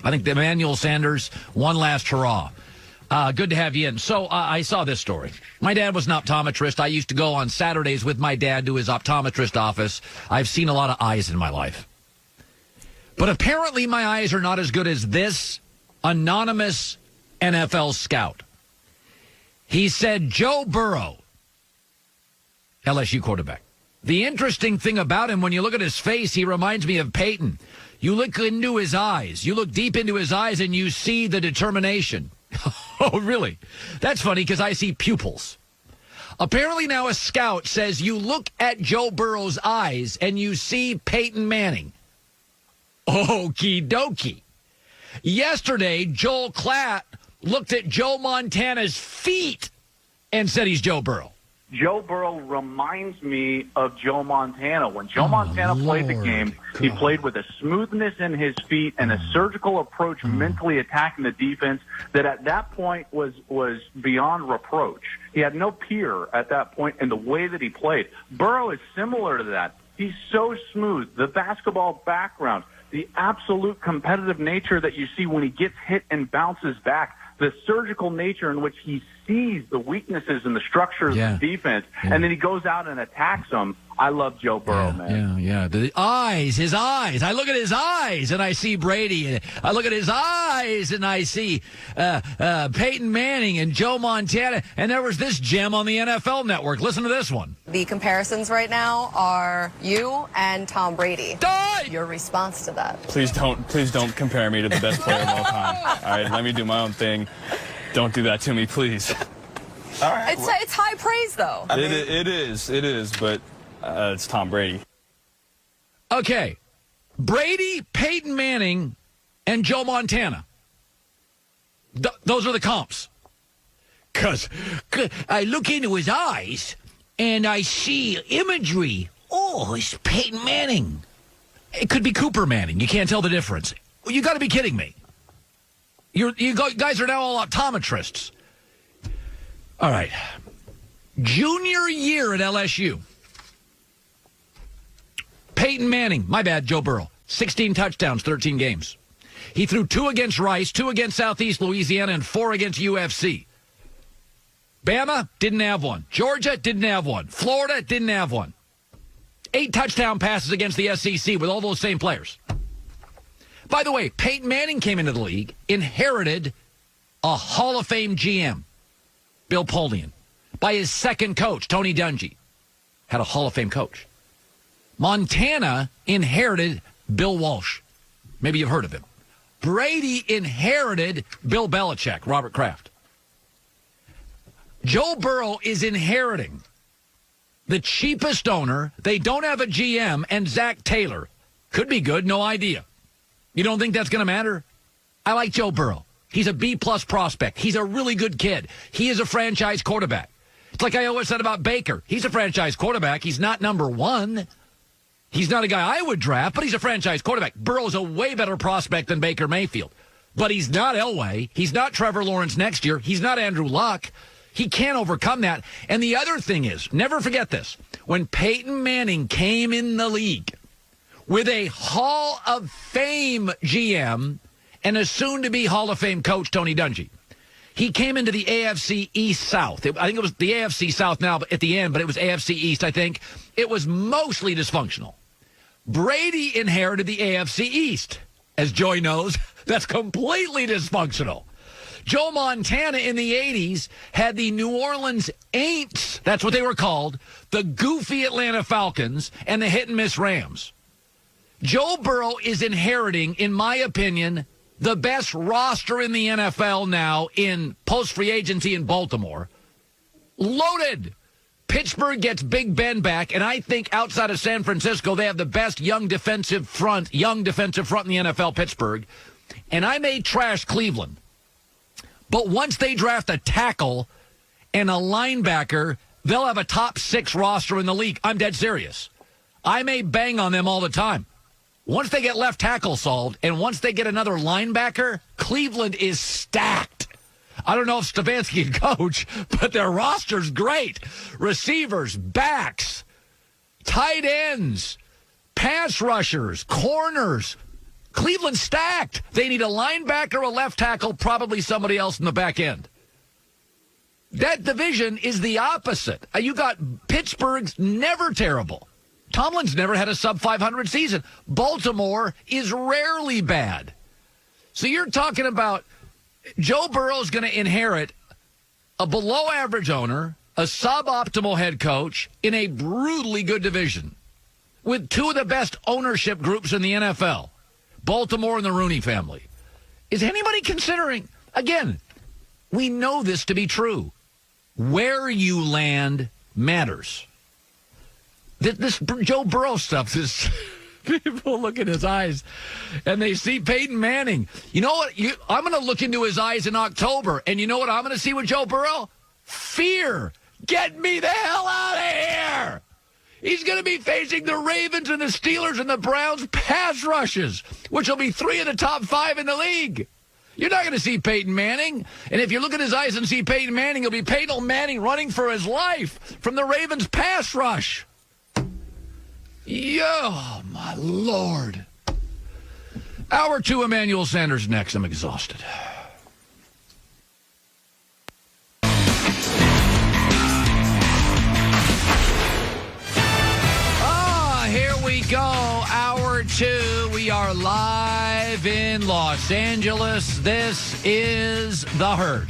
I think Emmanuel Sanders, one last hurrah. Good to have you in. So I saw this story. My dad was an optometrist. I used to go on Saturdays with my dad to his optometrist office. I've seen a lot of eyes in my life. But apparently my eyes are not as good as this anonymous NFL scout. He said Joe Burrow, LSU quarterback. The interesting thing about him, when you look at his face, he reminds me of Peyton. You look into his eyes. You look deep into his eyes and you see the determination. Oh, really? That's funny because I see pupils. Apparently now a scout says you look at Joe Burrow's eyes and you see Peyton Manning. Okie dokie. Yesterday, Joel Klatt looked at Joe Montana's feet and said he's Joe Burrow. Joe Burrow reminds me of Joe Montana. When Joe Montana played the game, he played with a smoothness in his feet and a surgical approach mentally attacking the defense that at that point was beyond reproach. He had no peer at that point in the way that he played. Burrow is similar to that. He's so smooth. The basketball background, the absolute competitive nature that you see when he gets hit and bounces back, the surgical nature in which he sees the weaknesses in the structures of the defense, and then he goes out and attacks them. I love Joe Burrow, man. Yeah. The eyes, his eyes. I look at his eyes, and I see Brady. I look at his eyes, and I see Peyton Manning and Joe Montana. And there was this gem on the NFL Network. Listen to this one. The comparisons right now are you and Tom Brady. Die! Your response to that? Please don't compare me to the best player of all time. All right, let me do my own thing. Don't do that to me, please. All right. It's high praise, though. It is, but it's Tom Brady. Okay. Brady, Peyton Manning, and Joe Montana. Those are the comps. Because I look into his eyes, and I see imagery. Oh, it's Peyton Manning. It could be Cooper Manning. You can't tell the difference. You got to be kidding me. You guys are now all optometrists. All right. Junior year at LSU. Peyton Manning, my bad, Joe Burrow, 16 touchdowns, 13 games. He threw 2 against Rice, 2 against Southeast Louisiana, and 4 against UFC. Bama didn't have one. Georgia didn't have one. Florida didn't have one. 8 touchdown passes against the SEC with all those same players. By the way, Peyton Manning came into the league, inherited a Hall of Fame GM, Bill Polian, by his second coach, Tony Dungy. Had a Hall of Fame coach. Montana inherited Bill Walsh. Maybe you've heard of him. Brady inherited Bill Belichick, Robert Kraft. Joe Burrow is inheriting the cheapest owner. They don't have a GM, and Zach Taylor. Could be good, no idea. You don't think that's going to matter? I like Joe Burrow. He's a B-plus prospect. He's a really good kid. He is a franchise quarterback. It's like I always said about Baker. He's a franchise quarterback. He's not number 1. He's not a guy I would draft, but he's a franchise quarterback. Burrow's a way better prospect than Baker Mayfield. But he's not Elway. He's not Trevor Lawrence next year. He's not Andrew Luck. He can't overcome that. And the other thing is, never forget this, when Peyton Manning came in the league with a Hall of Fame GM and a soon-to-be Hall of Fame coach, Tony Dungy, he came into the AFC East South. I think it was the AFC South now at the end, but it was AFC East, I think. It was mostly dysfunctional. Brady inherited the AFC East. As Joy knows, that's completely dysfunctional. Joe Montana in the 80s had the New Orleans Aints, that's what they were called, the goofy Atlanta Falcons, and the hit-and-miss Rams. Joe Burrow is inheriting, in my opinion, the best roster in the NFL now in post-free agency in Baltimore. Loaded. Pittsburgh gets Big Ben back, and I think outside of San Francisco, they have the best young defensive front in the NFL, Pittsburgh. And I may trash Cleveland. But once they draft a tackle and a linebacker, they'll have a top 6 roster in the league. I'm dead serious. I may bang on them all the time. Once they get left tackle solved, and once they get another linebacker, Cleveland is stacked. I don't know if Stefanski can coach, but their roster's great. Receivers, backs, tight ends, pass rushers, corners. Cleveland's stacked. They need a linebacker, a left tackle, probably somebody else in the back end. That division is the opposite. You got Pittsburgh's never terrible. Tomlin's never had a sub-500 season. Baltimore is rarely bad. So you're talking about Joe Burrow's going to inherit a below-average owner, a suboptimal head coach in a brutally good division with two of the best ownership groups in the NFL, Baltimore and the Rooney family. Is anybody considering, again, we know this to be true, where you land matters. This Joe Burrow stuff is... People look in his eyes, and they see Peyton Manning. You know what? I'm going to look into his eyes in October, and you know what I'm going to see with Joe Burrow? Fear. Get me the hell out of here. He's going to be facing the Ravens and the Steelers and the Browns pass rushes, which will be 3 of the top 5 in the league. You're not going to see Peyton Manning. And if you look at his eyes and see Peyton Manning, it'll be Peyton Manning running for his life from the Ravens pass rush. Oh, my Lord. Hour 2, Emmanuel Sanders next. I'm exhausted. Here we go. Hour 2. We are live in Los Angeles. This is The Herd.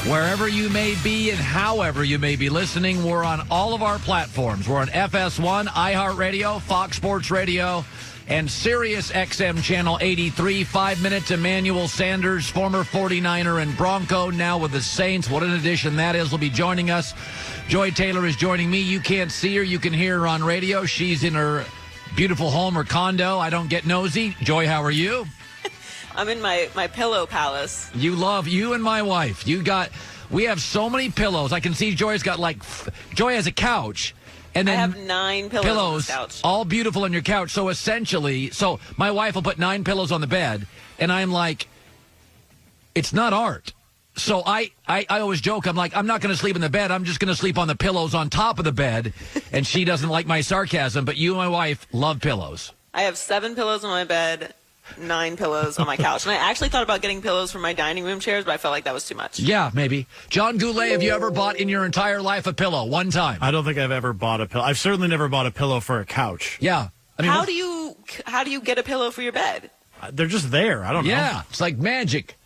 Wherever you may be and however you may be listening, we're on all of our platforms. We're on FS1, iHeartRadio, Fox Sports Radio, and Sirius XM Channel 83. 5 minutes, Emmanuel Sanders, former 49er and Bronco, now with the Saints. What an addition that is. Will be joining us. Joy Taylor is joining me. You can't see her. You can hear her on radio. She's in her beautiful home or condo. I don't get nosy. Joy, how are you? I'm in my pillow palace. You and my wife. We have so many pillows. I can see Joy's got Joy has a couch. And then I have 9 pillows on the couch. All beautiful on your couch. So essentially, my wife will put 9 pillows on the bed, and I'm like, it's not art. So I always joke, I'm like, I'm not going to sleep in the bed. I'm just going to sleep on the pillows on top of the bed. And she doesn't like my sarcasm, but you and my wife love pillows. I have 7 pillows on my bed, 9 pillows on my couch. And I actually thought about getting pillows for my dining room chairs, but I felt like that was too much. Yeah, maybe. John Goulet, have you ever bought in your entire life a pillow? One time? I don't think I've ever bought a pillow. I've certainly never bought a pillow for a couch. Yeah. I mean, how do you get a pillow for your bed? They're just there. I don't know. Yeah, it's like magic.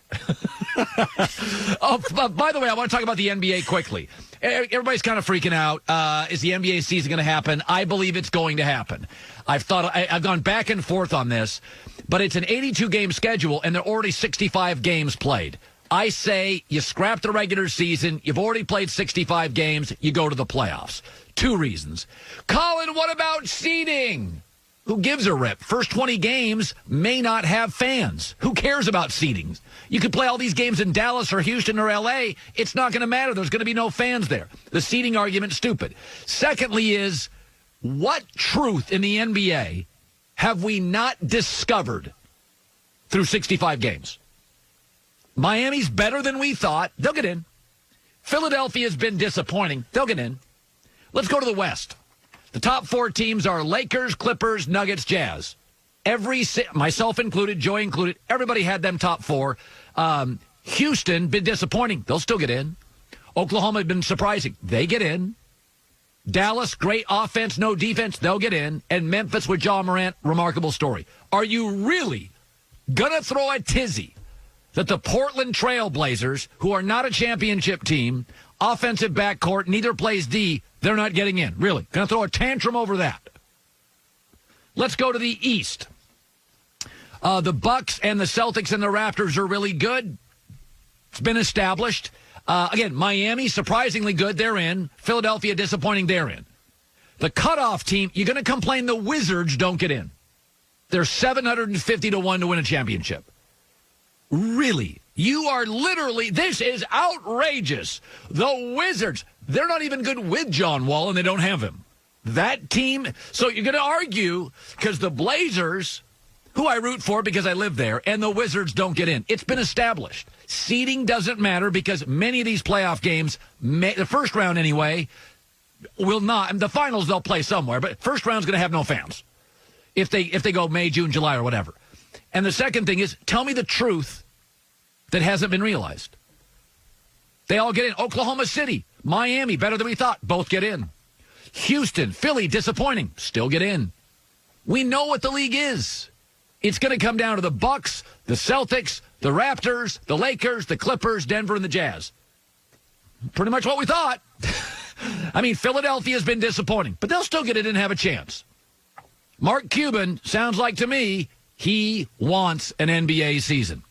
Oh, by the way, I want to talk about the NBA quickly. Everybody's kind of freaking out. Is the NBA season going to happen? I believe it's going to happen. I've gone back and forth on this, but it's an 82-game schedule, and there are already 65 games played. I say you scrap the regular season. You've already played 65 games. You go to the playoffs. 2 reasons. Colin, what about seeding? Who gives a rip? First 20 games may not have fans. Who cares about seeding? You could play all these games in Dallas or Houston or L.A. It's not going to matter. There's going to be no fans there. The seeding argument's stupid. Secondly is, what truth in the NBA have we not discovered through 65 games? Miami's better than we thought. They'll get in. Philadelphia's been disappointing. They'll get in. Let's go to the West. The top 4 teams are Lakers, Clippers, Nuggets, Jazz. Myself included, Joy included, everybody had them top 4. Houston, been disappointing. They'll still get in. Oklahoma had been surprising. They get in. Dallas, great offense, no defense. They'll get in. And Memphis with Ja Morant, remarkable story. Are you really going to throw a tizzy that the Portland Trail Blazers, who are not a championship team, offensive backcourt, neither plays D, they're not getting in? Really? Going to throw a tantrum over that? Let's go to the East. The Bucks and the Celtics and the Raptors are really good. It's been established. Again, Miami, surprisingly good. They're in. Philadelphia, disappointing. They're in. The cutoff team, you're going to complain the Wizards don't get in. They're 750 to 1 to win a championship. Really? You are literally, this is outrageous. The Wizards, they're not even good with John Wall, and they don't have him. That team, so you're going to argue because the Blazers, who I root for because I live there, and the Wizards don't get in. It's been established. Seeding doesn't matter because many of these playoff games, the first round anyway, will not. The finals they'll play somewhere, but first round's going to have no fans if they go May, June, July, or whatever. And the second thing is, tell me the truth that hasn't been realized. They all get in. Oklahoma City, Miami, better than we thought. Both get in. Houston, Philly, disappointing. Still get in. We know what the league is. It's going to come down to the Bucks, the Celtics, the Raptors, the Lakers, the Clippers, Denver, and the Jazz. Pretty much what we thought. I mean, Philadelphia's been disappointing, but they'll still get it and have a chance. Mark Cuban sounds like to me he wants an NBA season.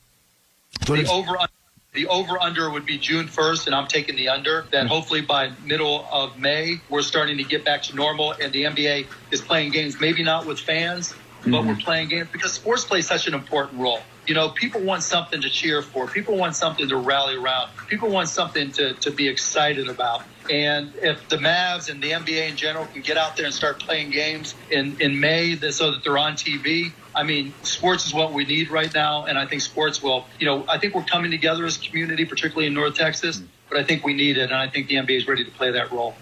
The over-under would be June 1st, and I'm taking the under. Then hopefully by middle of May, we're starting to get back to normal, and the NBA is playing games, maybe not with fans, but we're playing games because sports plays such an important role. You know, people want something to cheer for. People want something to rally around. People want something to be excited about. And if the Mavs and the NBA in general can get out there and start playing games in May so that they're on TV, I mean, sports is what we need right now. And I think sports will, I think we're coming together as a community, particularly in North Texas, but I think we need it. And I think the NBA is ready to play that role.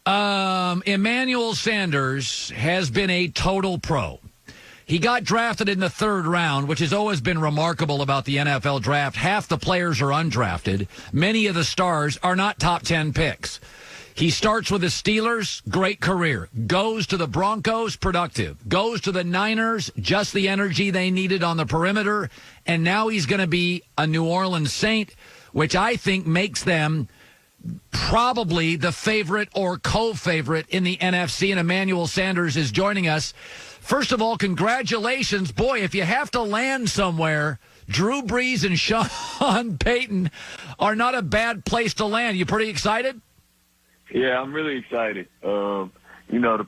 Emmanuel Sanders has been a total pro. He got drafted in the third round, which has always been remarkable about the NFL draft. Half the players are undrafted. Many of the stars are not top 10 picks. He starts with the Steelers, great career. Goes to the Broncos, productive. Goes to the Niners, just the energy they needed on the perimeter. And now he's going to be a New Orleans Saint, which I think makes them probably the favorite or co-favorite in the NFC. And Emmanuel Sanders is joining us. First of all, congratulations. Boy, if you have to land somewhere, Drew Brees and Sean Peyton are not a bad place to land. You pretty excited? Yeah, I'm really excited. To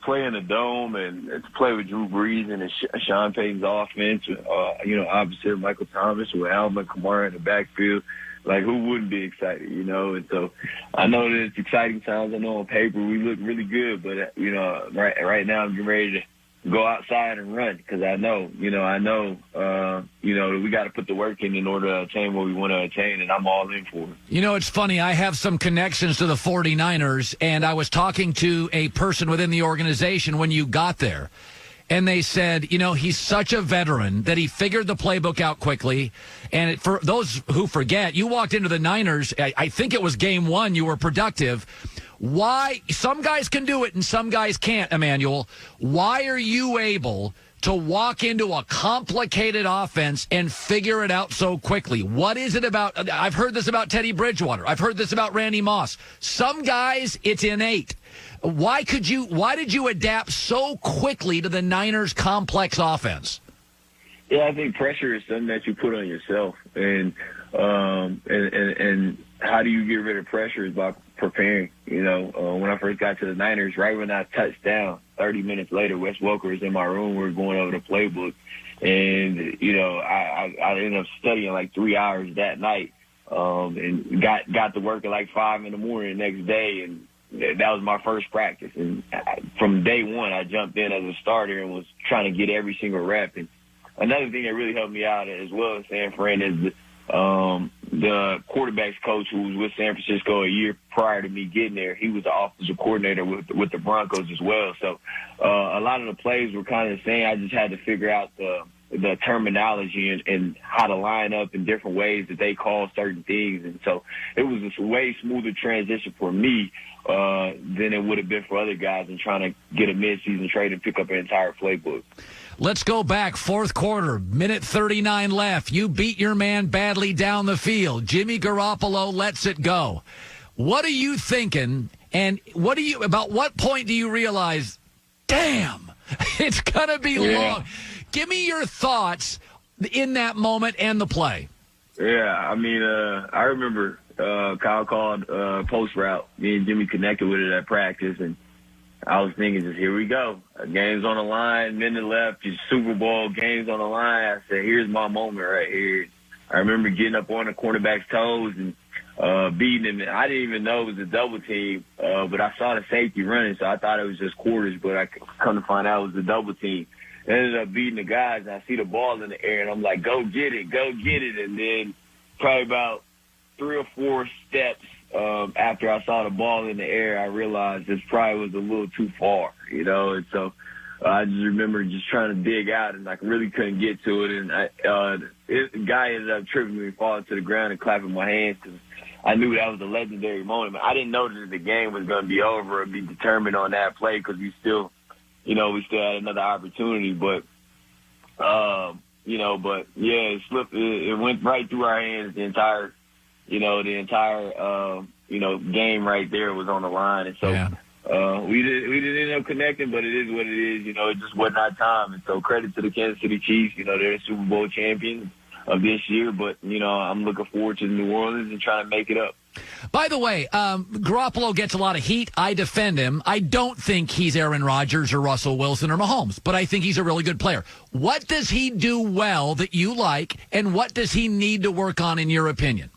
play in the Dome and to play with Drew Brees and Sean Payton's offense, obviously Michael Thomas with Alvin Kamara in the backfield. Like, who wouldn't be excited, And so I know that it's exciting times. I know on paper we look really good, but, right now I'm getting ready to go outside and run because I know we got to put the work in order to attain what we want to attain, and I'm all in for it. It's funny. I have some connections to the 49ers, and I was talking to a person within the organization when you got there, and they said, he's such a veteran that he figured the playbook out quickly. And for those who forget, you walked into the Niners, I think it was game one, you were productive. Why? Some guys can do it and some guys can't, Emmanuel. Why are you able to walk into a complicated offense and figure it out so quickly? What is it about? I've heard this about Teddy Bridgewater. I've heard this about Randy Moss. Some guys, it's innate. Why did you adapt so quickly to the Niners' complex offense? Yeah, I think pressure is something that you put on yourself, and how do you get rid of pressure is by preparing. When I first got to the Niners, right when I touched down, 30 minutes later, Wes Welker was in my room. We were going over the playbook, and I ended up studying like 3 hours that night, and got to work at like 5 in the morning the next day, and that was my first practice. And from day one, I jumped in as a starter and was trying to get every single rep. And another thing that really helped me out as well as San Fran is the quarterback's coach who was with San Francisco a year prior to me getting there. He was the offensive coordinator with the Broncos as well. So a lot of the plays were kind of the same. I just had to figure out the terminology and how to line up in different ways that they call certain things. And so it was a way smoother transition for me than it would have been for other guys in trying to get a midseason trade and pick up an entire playbook. Let's go back. Fourth quarter, minute 39 left. You beat your man badly down the field. Jimmy Garoppolo lets it go. What are you thinking? And about what point do you realize, damn, it's going to be long? Give me your thoughts in that moment and the play. Yeah, I mean, I remember Kyle called post route. Me and Jimmy connected with it at practice, and I was thinking, just here we go. Game's on the line, minute left, just Super Bowl, game's on the line. I said, here's my moment right here. I remember getting up on the cornerback's toes and beating him. I didn't even know it was a double team, but I saw the safety running, so I thought it was just quarters, but I come to find out it was a double team. I ended up beating the guys, and I see the ball in the air, and I'm like, go get it. And then probably about 3 or 4 steps after I saw the ball in the air, I realized this probably was a little too far, And so I just remember just trying to dig out and like really couldn't get to it. And the guy ended up tripping me, falling to the ground and clapping my hands because I knew that was a legendary moment. But I didn't know that the game was going to be over or be determined on that play because we still had another opportunity. But, but yeah, it slipped. It went right through our hands. The entire game right there was on the line. And so, Yeah. We didn't end up connecting, but it is what it is. It just wasn't our time. And so credit to the Kansas City Chiefs. They're the Super Bowl champions of this year. But, I'm looking forward to New Orleans and trying to make it up. By the way, Garoppolo gets a lot of heat. I defend him. I don't think he's Aaron Rodgers or Russell Wilson or Mahomes, but I think he's a really good player. What does he do well that you like, and what does he need to work on, in your opinion?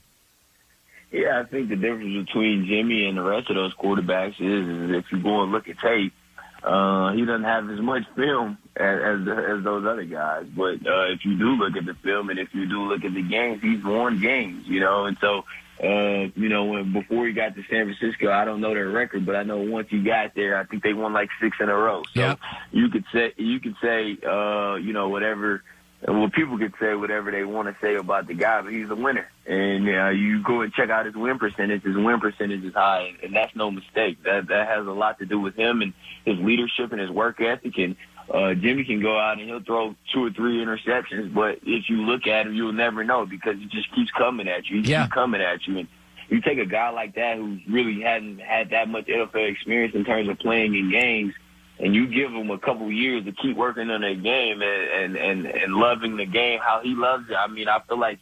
Yeah, I think the difference between Jimmy and the rest of those quarterbacks is if you go and look at tape, he doesn't have as much film as those other guys. But if you do look at the film and if you do look at the games, he's won games, And so, before he got to San Francisco, I don't know their record, but I know once he got there, I think they won like 6 in a row. So yep. you could say, whatever. Well, people could say whatever they want to say about the guy, but he's a winner. And you go and check out his win percentage. His win percentage is high, and that's no mistake. That has a lot to do with him and his leadership and his work ethic. And Jimmy can go out and he'll throw 2 or 3 interceptions, but if you look at him, you'll never know because he just keeps coming at you. He keeps coming at you. And you take a guy like that who really hadn't had that much NFL experience in terms of playing in games, and you give him a couple years to keep working on their game and loving the game how he loves it. I mean, I feel like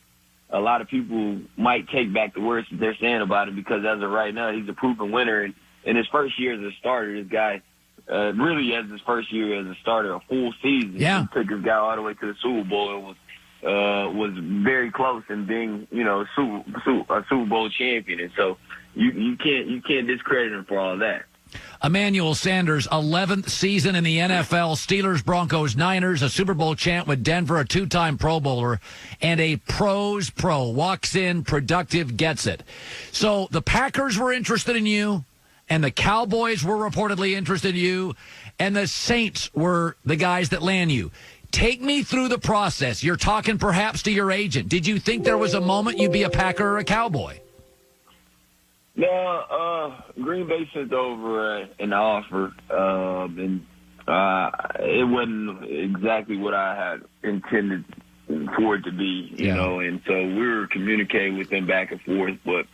a lot of people might take back the words that they're saying about him because as of right now, he's a proven winner. And in his first year as a starter, this guy really has his first year as a starter, a full season. Yeah. He took his guy all the way to the Super Bowl and was very close in being, a Super Bowl champion. And so you can't discredit him for all that. Emmanuel Sanders, 11th season in the NFL, Steelers, Broncos, Niners, a Super Bowl champ with Denver, a 2-time Pro Bowler, and a pro's pro. Walks in, productive, gets it. So the Packers were interested in you, and the Cowboys were reportedly interested in you, and the Saints were the guys that land you. Take me through the process. You're talking perhaps to your agent. Did you think there was a moment you'd be a Packer or a Cowboy? No, Green Bay sent over an offer, and it wasn't exactly what I had intended for it to be, you know, and so we were communicating with them back and forth, but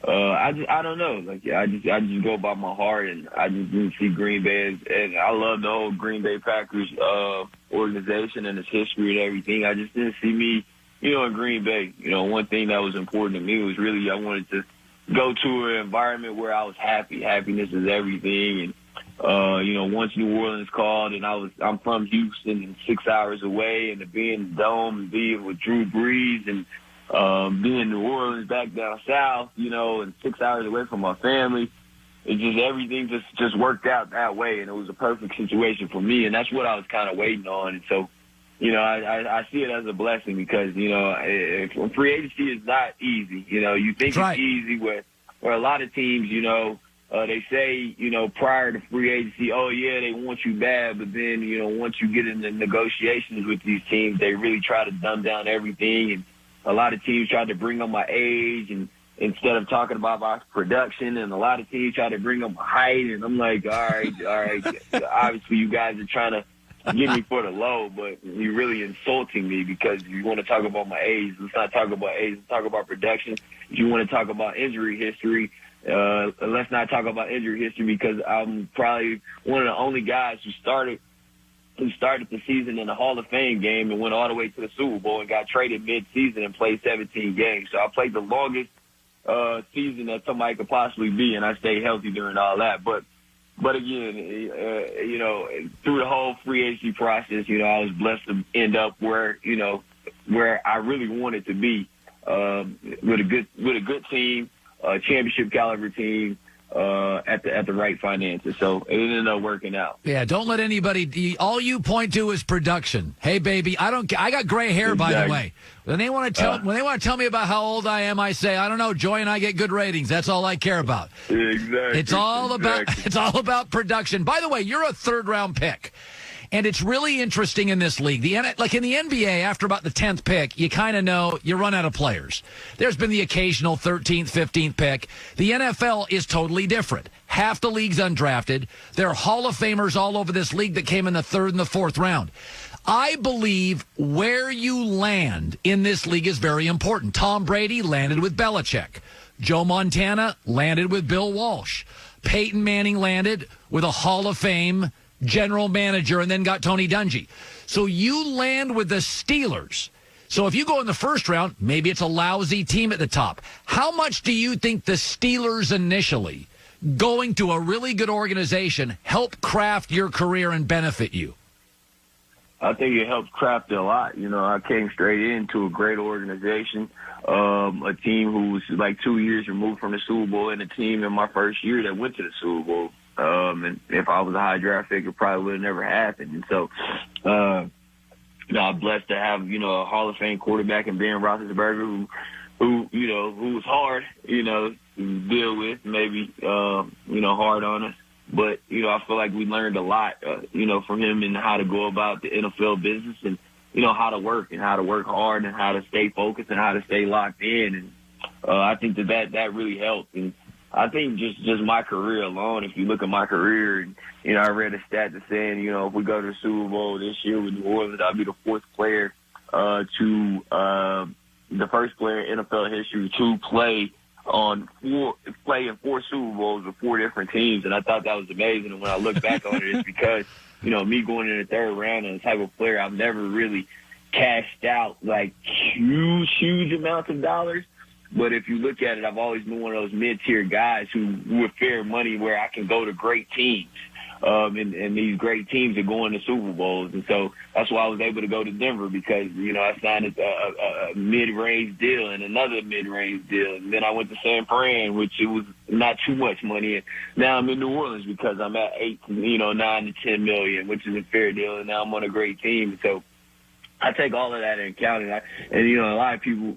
I don't know. Like, I just go by my heart, and I just didn't see Green Bay and I love the whole Green Bay Packers organization and its history and everything. I just didn't see me, in Green Bay. One thing that was important to me was really I wanted to go to an environment where I was happy. Happiness is everything. And, once New Orleans called and I'm from Houston and 6 hours away, and to be in the Dome and being with Drew Brees and being in New Orleans back down south, and 6 hours away from my family, it just, everything just worked out that way. And it was a perfect situation for me. And that's what I was kind of waiting on. And so, I see it as a blessing because, free agency is not easy. You think it's easy where a lot of teams, they say, prior to free agency, oh, yeah, they want you bad. But then, once you get into negotiations with these teams, they really try to dumb down everything. And a lot of teams try to bring up my age and instead of talking about my production, and a lot of teams try to bring up my height. And I'm like, all right. Obviously, you guys are trying to get me for the low, but you're really insulting me because you want to talk about my age. Let's not talk about age. Let's talk about production. If you want to talk about injury history, let's not talk about injury history because I'm probably one of the only guys who started the season in the Hall of Fame game and went all the way to the Super Bowl and got traded mid-season and played 17 games. So I played the longest season that somebody could possibly be, and I stayed healthy during all that. But again, through the whole free agency process, I was blessed to end up where I really wanted to be, with a good team, a championship caliber team, at the right finances. So it ended up working out. Yeah, don't let anybody. All you point to is production. Hey, baby, I got gray hair, by the way. When they want to tell me about how old I am, I say, I don't know. Joy and I get good ratings. That's all I care about. Exactly. It's all about production. By the way, you're a 3rd-round pick. And it's really interesting in this league. Like in the NBA, after about the 10th pick, you kind of know you run out of players. There's been the occasional 13th, 15th pick. The NFL is totally different. Half the league's undrafted. There are Hall of Famers all over this league that came in the 3rd and the 4th round. I believe where you land in this league is very important. Tom Brady landed with Belichick. Joe Montana landed with Bill Walsh. Peyton Manning landed with a Hall of Fame general manager and then got Tony Dungy. So you land with the Steelers. So if you go in the first round, maybe it's a lousy team at the top. How much do you think the Steelers initially, going to a really good organization, help craft your career and benefit you? I think it helped craft it a lot. You know, I came straight into a great organization, a team who was like 2 years removed from the Super Bowl, and a team in my first year that went to the Super Bowl. And if I was a high draft pick, it probably would have never happened. And so, I'm blessed to have, a Hall of Fame quarterback in Ben Roethlisberger who was hard, to deal with, maybe, hard on us. But, I feel like we learned a lot, from him and how to go about the NFL business and, how to work hard and how to stay focused and how to stay locked in. And I think that really helped. And I think just my career alone, if you look at my career, and, I read a stat that saying, if we go to the Super Bowl this year with New Orleans, I'll be the 4th player the first player in NFL history to play in 4 Super Bowls with 4 different teams, and I thought that was amazing. And when I look back on it, it's because, me going in the 3rd round and the type of player, I've never really cashed out like huge amounts of dollars. But if you look at it, I've always been one of those mid-tier guys who with fair money where I can go to great teams. And these great teams are going to Super Bowls. And so that's why I was able to go to Denver because, I signed a mid-range deal and another mid-range deal. And then I went to San Fran, which it was not too much money. And now I'm in New Orleans because I'm at 9 to 10 million, which is a fair deal. And now I'm on a great team. So I take all of that into account. And a lot of people,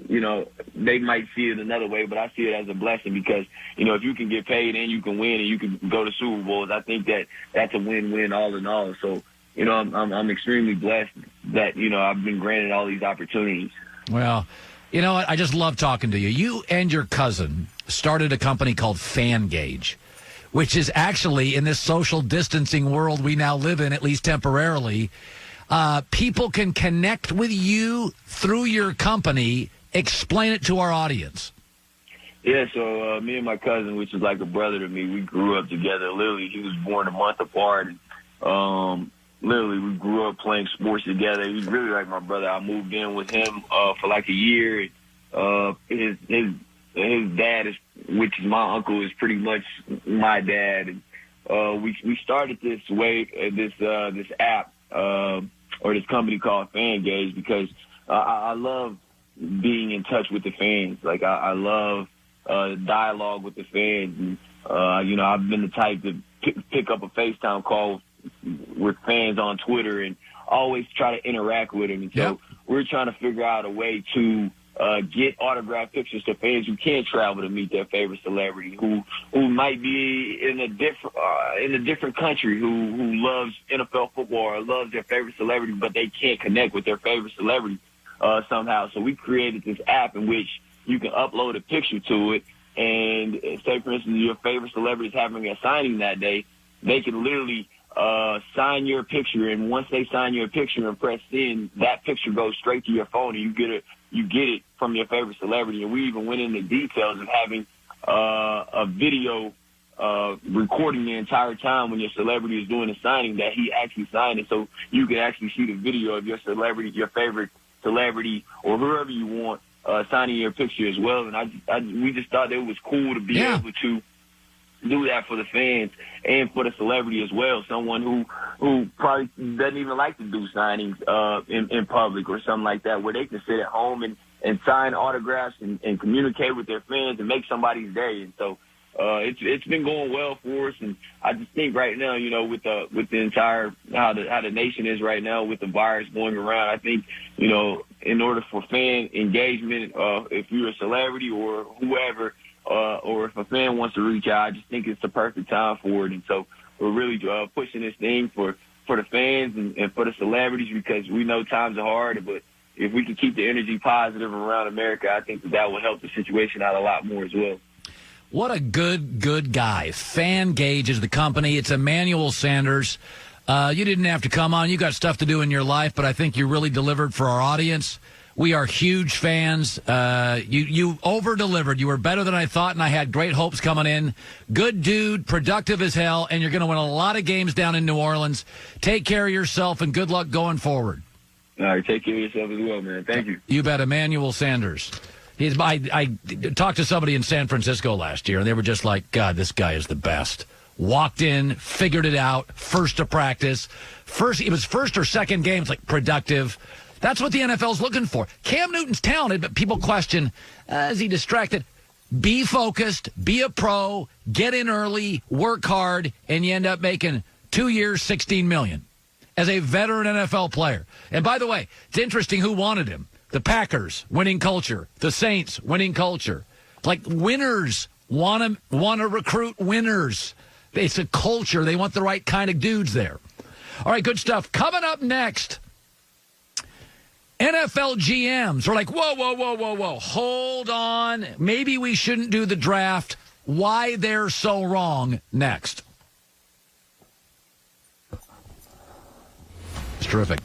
they might see it another way, but I see it as a blessing because, if you can get paid and you can win and you can go to Super Bowls, I think that's a win-win all in all. So, I'm extremely blessed that, I've been granted all these opportunities. Well, you know what? I just love talking to you. You and your cousin started a company called FanGauge, which is actually in this social distancing world we now live in, at least temporarily. People can connect with you through your company. Explain it to our audience. Yeah, so me and my cousin, which is like a brother to me, we grew up together. Literally, he was born a month apart. Literally, we grew up playing sports together. He's really like my brother. I moved in with him for like a year. His dad, which is my uncle, is pretty much my dad. And we started this app. Or this company called FanGauge because I love being in touch with the fans. Like I love dialogue with the fans. And, I've been the type to pick up a FaceTime call with fans on Twitter and always try to interact with them. And so we're trying to figure out a way to get autographed pictures to fans who can't travel to meet their favorite celebrity, who might be in a different country, who loves NFL football or loves their favorite celebrity, but they can't connect with their favorite celebrity somehow. So we created this app in which you can upload a picture to it, and say, for instance, your favorite celebrity is having a signing that day, they can literally sign your picture, and once they sign your picture and press send, that picture goes straight to your phone, and you get it from your favorite celebrity. And we even went into details of having a video recording the entire time when your celebrity is doing a signing that he actually signed it, so you can actually see the video of your celebrity, your favorite celebrity, or whoever you want signing your picture as well. And we just thought it was cool to be able to do that for the fans and for the celebrity as well. Someone who probably doesn't even like to do signings in public or something like that, where they can sit at home and sign autographs and communicate with their fans and make somebody's day. And so it's been going well for us. And I just think right now, with the entire how the nation is right now with the virus going around, I think in order for fan engagement, if you're a celebrity or whoever, or if a fan wants to reach out, I just think it's the perfect time for it. And so we're really pushing this thing for for the fans and for the celebrities because we know times are hard. But if we can keep the energy positive around America, I think that will help the situation out a lot more as well. What a good guy. Fan Gauge is the company. It's Emmanuel Sanders. You didn't have to come on. You got stuff to do in your life, but I think you really delivered for our audience. We are huge fans. You over-delivered. You were better than I thought, and I had great hopes coming in. Good dude, productive as hell, and you're going to win a lot of games down in New Orleans. Take care of yourself, and good luck going forward. All right, take care of yourself as well, man. Thank you. You bet, Emmanuel Sanders. I talked to somebody in San Francisco last year, and they were just like, God, this guy is the best. Walked in, figured it out, first to practice. It was first or second game. It's like productive. That's what the NFL's looking for. Cam Newton's talented, but people question, is he distracted? Be focused, be a pro, get in early, work hard, and you end up making 2 years, $16 million as a veteran NFL player. And by the way, it's interesting who wanted him. The Packers, winning culture. The Saints, winning culture. Like winners want to recruit winners. It's a culture. They want the right kind of dudes there. All right, good stuff. Coming up next, NFL GMs are like, whoa. Hold on. Maybe we shouldn't do the draft. Why they're so wrong next. It's terrific.